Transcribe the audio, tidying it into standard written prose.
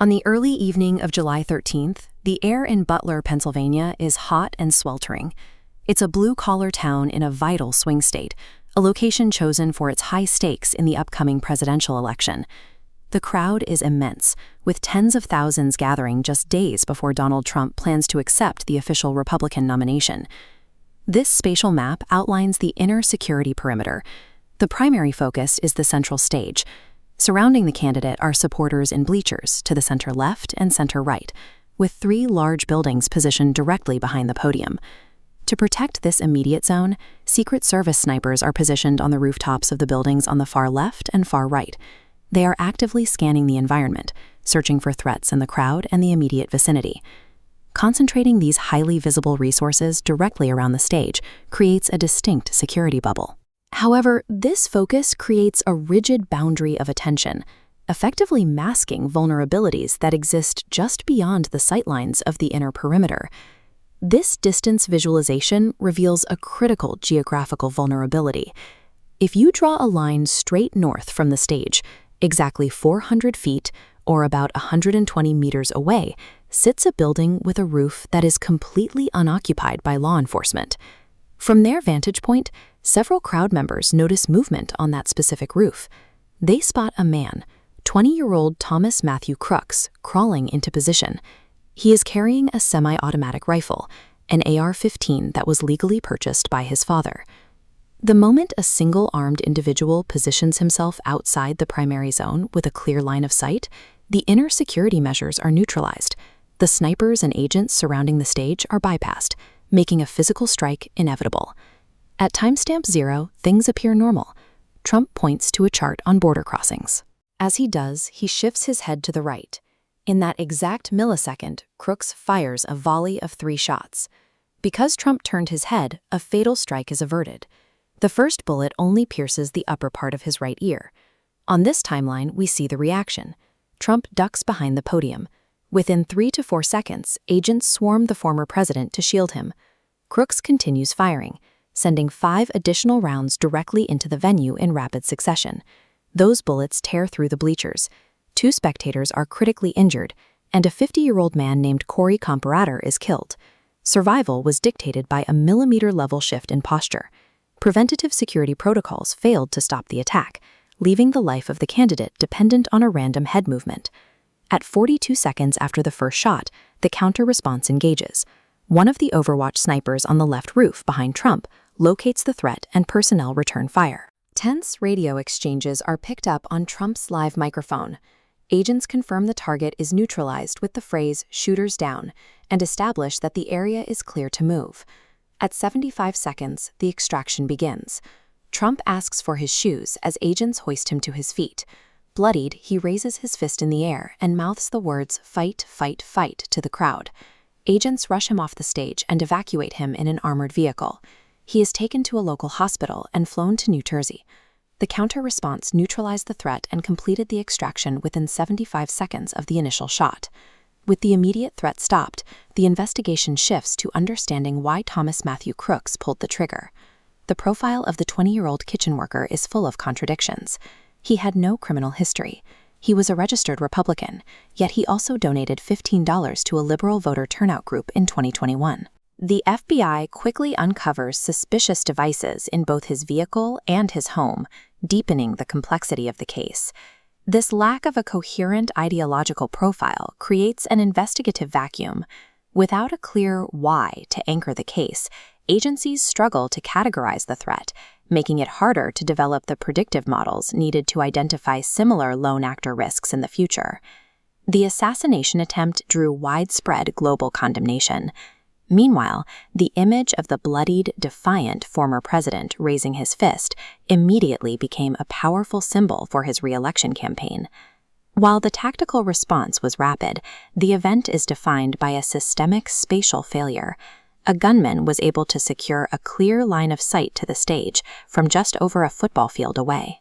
On the early evening of July 13th, the air in Butler, Pennsylvania is hot and sweltering. It's a blue-collar town in a vital swing state, a location chosen for its high stakes in the upcoming presidential election. The crowd is immense, with tens of thousands gathering just days before Donald Trump plans to accept the official Republican nomination. This spatial map outlines the inner security perimeter. The primary focus is the central stage. Surrounding the candidate are supporters in bleachers to the center left and center right, with 3 large buildings positioned directly behind the podium. To protect this immediate zone, Secret Service snipers are positioned on the rooftops of the buildings on the far left and far right. They are actively scanning the environment, searching for threats in the crowd and the immediate vicinity. Concentrating these highly visible resources directly around the stage creates a distinct security bubble. However, this focus creates a rigid boundary of attention, effectively masking vulnerabilities that exist just beyond the sightlines of the inner perimeter. This distance visualization reveals a critical geographical vulnerability. If you draw a line straight north from the stage, exactly 400 feet, or about 120 meters away, sits a building with a roof that is completely unoccupied by law enforcement. From their vantage point, several crowd members notice movement on that specific roof. They spot a man, 20-year-old Thomas Matthew Crooks, crawling into position. He is carrying a semi-automatic rifle, an AR-15 that was legally purchased by his father. The moment a single-armed individual positions himself outside the primary zone with a clear line of sight, the inner security measures are neutralized. The snipers and agents surrounding the stage are bypassed, making a physical strike inevitable. At timestamp 0, things appear normal. Trump points to a chart on border crossings. As he does, he shifts his head to the right. In that exact millisecond, Crooks fires a volley of 3 shots. Because Trump turned his head, a fatal strike is averted. The first bullet only pierces the upper part of his right ear. On this timeline, we see the reaction. Trump ducks behind the podium. Within 3 to 4 seconds, agents swarm the former president to shield him. Crooks continues firing, sending 5 additional rounds directly into the venue in rapid succession. Those bullets tear through the bleachers. 2 spectators are critically injured, and a 50-year-old man named Corey Comparator is killed. Survival was dictated by a millimeter-level shift in posture. Preventative security protocols failed to stop the attack, leaving the life of the candidate dependent on a random head movement. At 42 seconds after the first shot, the counter-response engages. One of the Overwatch snipers on the left roof behind Trump locates the threat and personnel return fire. Tense radio exchanges are picked up on Trump's live microphone. Agents confirm the target is neutralized with the phrase "shooters down" and establish that the area is clear to move. At 75 seconds, the extraction begins. Trump asks for his shoes as agents hoist him to his feet. Bloodied, he raises his fist in the air and mouths the words "fight, fight, fight" to the crowd. Agents rush him off the stage and evacuate him in an armored vehicle. He is taken to a local hospital and flown to New Jersey. The counter-response neutralized the threat and completed the extraction within 75 seconds of the initial shot. With the immediate threat stopped, the investigation shifts to understanding why Thomas Matthew Crooks pulled the trigger. The profile of the 20-year-old kitchen worker is full of contradictions. He had no criminal history. He was a registered Republican, yet he also donated $15 to a liberal voter turnout group in 2021. The FBI quickly uncovers suspicious devices in both his vehicle and his home, deepening the complexity of the case. This lack of a coherent ideological profile creates an investigative vacuum. Without a clear why to anchor the case, agencies struggle to categorize the threat, making it harder to develop the predictive models needed to identify similar lone actor risks in the future. The assassination attempt drew widespread global condemnation. Meanwhile, the image of the bloodied, defiant former president raising his fist immediately became a powerful symbol for his re-election campaign. While the tactical response was rapid, the event is defined by a systemic spatial failure. A gunman was able to secure a clear line of sight to the stage from just over a football field away.